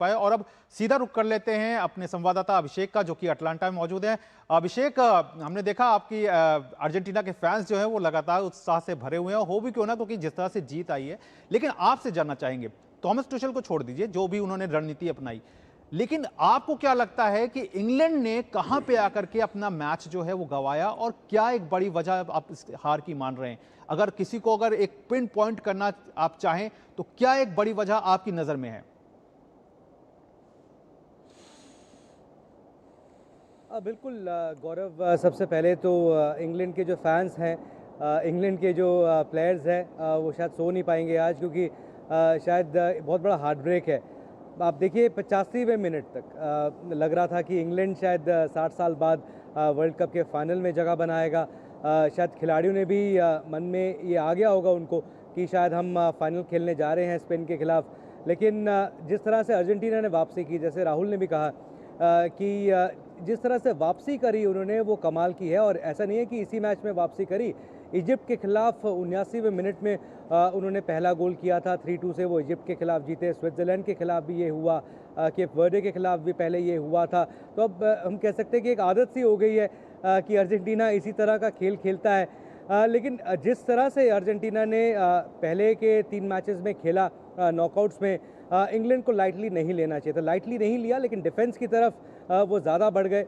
पाए। और अब सीधा रुख कर लेते हैं अपने संवाददाता अभिषेक का, जो कि अटलांटा में मौजूद है। अभिषेक, हमने देखा आपकी अर्जेंटीना के फैंस जो है वो लगातार उत्साह से भरे हुए हैं, हो भी क्यों ना, क्योंकि जिस तरह से जीत आई है। लेकिन आपसे जानना चाहेंगे, थॉमस टुशेल को छोड़ दीजिए, जो भी उन्होंने रणनीति अपनाई, लेकिन आपको क्या लगता है कि इंग्लैंड ने कहां पे आकर के अपना मैच जो है वो गंवाया, और क्या एक बड़ी वजह आप इस हार की मान रहे हैं? अगर किसी को अगर एक पिन पॉइंट करना आप चाहें तो क्या एक बड़ी वजह आपकी नजर में है? बिल्कुल गौरव, सबसे पहले तो इंग्लैंड के जो फैंस हैं, इंग्लैंड के जो प्लेयर्स हैं, वो शायद सो नहीं पाएंगे आज, क्योंकि शायद बहुत बड़ा हार्ट ब्रेक है। आप देखिए 85वें मिनट तक लग रहा था कि इंग्लैंड शायद 60 साल बाद वर्ल्ड कप के फाइनल में जगह बनाएगा। शायद खिलाड़ियों ने भी मन में ये आ गया होगा उनको कि शायद हम फाइनल खेलने जा रहे हैं स्पेन के खिलाफ। लेकिन जिस तरह से अर्जेंटीना ने वापसी की, जैसे राहुल ने भी कहा कि जिस तरह से वापसी करी उन्होंने, वो कमाल की है। और ऐसा नहीं है कि इसी मैच में वापसी करी, इजिप्ट के खिलाफ 79वें मिनट में उन्होंने पहला गोल किया था, 3-2 से वो इजिप्ट के खिलाफ जीते। स्विट्ज़रलैंड के खिलाफ भी ये हुआ, केप वर्डे के खिलाफ भी पहले ये हुआ था। तो अब हम कह सकते हैं कि एक आदत सी हो गई है कि अर्जेंटीना इसी तरह का खेल खेलता है। लेकिन जिस तरह से अर्जेंटीना ने पहले के 3 मैचेस में खेला नॉकआउट्स में, इंग्लैंड को लाइटली नहीं लेना चाहिए था। लाइटली नहीं लिया, लेकिन डिफेंस की तरफ वो ज़्यादा बढ़ गए।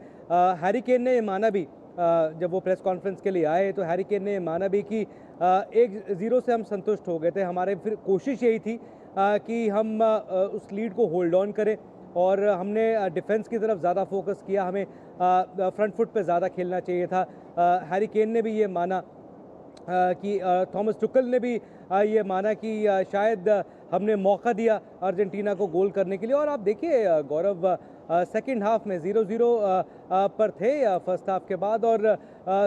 हैरी केन ने ये माना भी, जब वो प्रेस कॉन्फ्रेंस के लिए आए तो हैरी केन ने माना भी कि 1-0 से हम संतुष्ट हो गए थे। हमारे फिर कोशिश यही थी कि हम उस लीड को होल्ड ऑन करें, और हमने डिफेंस की तरफ ज़्यादा फोकस किया, हमें फ्रंट फुट पे ज़्यादा खेलना चाहिए था। हैरी केन ने भी ये माना कि थॉमस टुकल ने भी ये माना कि शायद हमने मौका दिया अर्जेंटीना को गोल करने के लिए। और आप देखिए गौरव, सेकंड हाफ में 0-0 पर थे फर्स्ट हाफ के बाद, और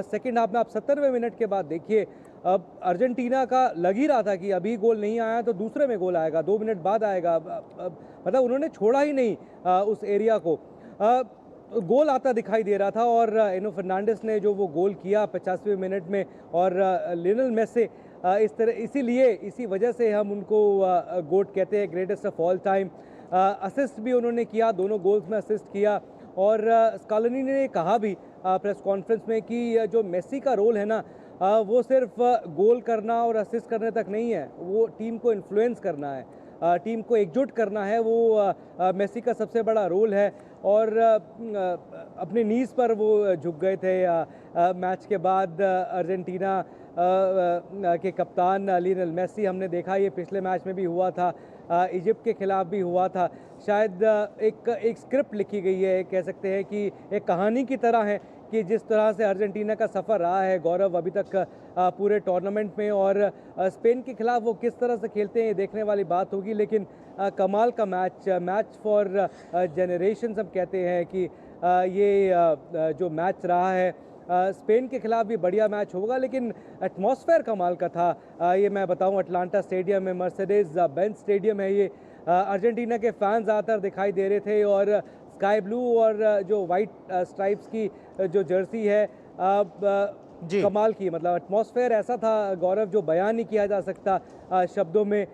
सेकंड हाफ में आप 70वें मिनट के बाद देखिए, अब अर्जेंटीना का लग ही रहा था कि अभी गोल नहीं आया तो दूसरे में गोल आएगा, 2 मिनट बाद आएगा। मतलब उन्होंने छोड़ा ही नहीं उस एरिया को। गोल आता दिखाई दे रहा था, और एनो फर्नांडिस ने जो वो गोल किया 85वें मिनट में, और लियोनेल मेसी, इसी वजह से हम उनको गोट कहते हैं, greatest of all time. Assist भी उन्होंने किया, दोनों गोल्स में असिस्ट किया। और स्कॉलनी ने कहा भी प्रेस कॉन्फ्रेंस में कि जो मेसी का रोल है ना, वो सिर्फ गोल करना और असिस्ट करने तक नहीं है, वो टीम को इन्फ्लुएंस करना है, टीम को एकजुट करना है। वो मेसी का सबसे बड़ा रोल है। और अपने नीज पर वो झुक गए थे मैच के बाद। अर्जेंटीना के कप्तान लियोनेल मेसी, हमने देखा ये पिछले मैच में भी हुआ था, इजिप्ट के खिलाफ भी हुआ था। शायद एक स्क्रिप्ट लिखी गई है, कह सकते हैं कि एक कहानी की तरह है कि जिस तरह से अर्जेंटीना का सफ़र रहा है गौरव अभी तक पूरे टूर्नामेंट में, और स्पेन के खिलाफ वो किस तरह से खेलते हैं ये देखने वाली बात होगी। लेकिन कमाल का मैच फॉर जनरेशन हम कहते हैं कि ये जो मैच रहा है, स्पेन के खिलाफ भी बढ़िया मैच होगा। लेकिन एटमॉस्फेयर कमाल का था। ये मैं बताऊं, अटलांटा स्टेडियम में, मर्सिडीज बेंज स्टेडियम है ये, अर्जेंटीना के फैंस ज़्यादातर दिखाई दे रहे थे, और स्काई ब्लू और जो वाइट स्ट्राइप्स की जो जर्सी है, कमाल की। मतलब एटमॉस्फेयर ऐसा था गौरव, जो बयान नहीं किया जा सकता शब्दों में।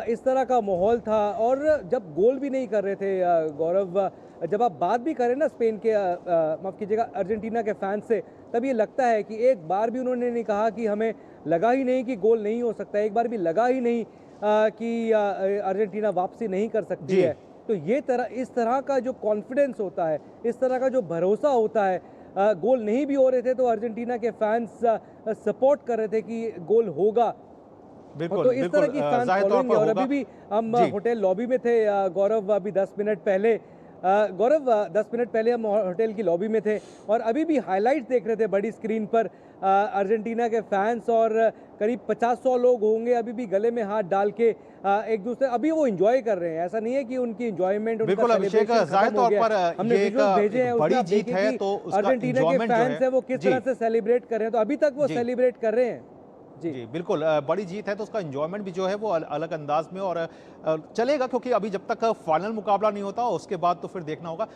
इस तरह का माहौल था। और जब गोल भी नहीं कर रहे थे गौरव, जब आप बात भी करें ना स्पेन के, माफ़ कीजिएगा, अर्जेंटीना के फैंस से, तब ये लगता है कि एक बार भी उन्होंने नहीं कहा कि हमें लगा ही नहीं कि गोल नहीं हो सकता, एक बार भी लगा ही नहीं कि अर्जेंटीना वापसी नहीं कर सकती है। तो इस तरह का जो कॉन्फिडेंस होता है, इस तरह का जो भरोसा होता है, गोल नहीं भी हो रहे थे तो अर्जेंटीना के फैंस सपोर्ट कर रहे थे कि गोल होगा। बिल्कुल, तो इस तरह की फैंस फॉलोइंग है। और अभी भी हम होटल लॉबी में थे गौरव, अभी 10 मिनट पहले, गौरव 10 मिनट पहले हम होटल की लॉबी में थे, और अभी भी हाइलाइट्स देख रहे थे बड़ी स्क्रीन पर। अर्जेंटीना के फैंस और करीब 50-100 लोग होंगे, अभी भी गले में हाथ डाल के एक दूसरे, अभी वो एंजॉय कर रहे हैं। ऐसा नहीं है कि उनकी एंजॉयमेंट, बिल्कुल अभिषेक, जाहिर तौर पर हमने वीडियोस भेजे हैं, बड़ी जीत है तो अर्जेंटीना के फैंस है वो किस तरह से सेलिब्रेट कर रहे हैं। तो अभी तक वो सेलिब्रेट कर रहे हैं। जी बिल्कुल, बड़ी जीत है तो उसका एंजॉयमेंट भी जो है वो अलग अंदाज में और चलेगा, क्योंकि अभी जब तक फाइनल मुकाबला नहीं होता उसके बाद तो फिर देखना होगा।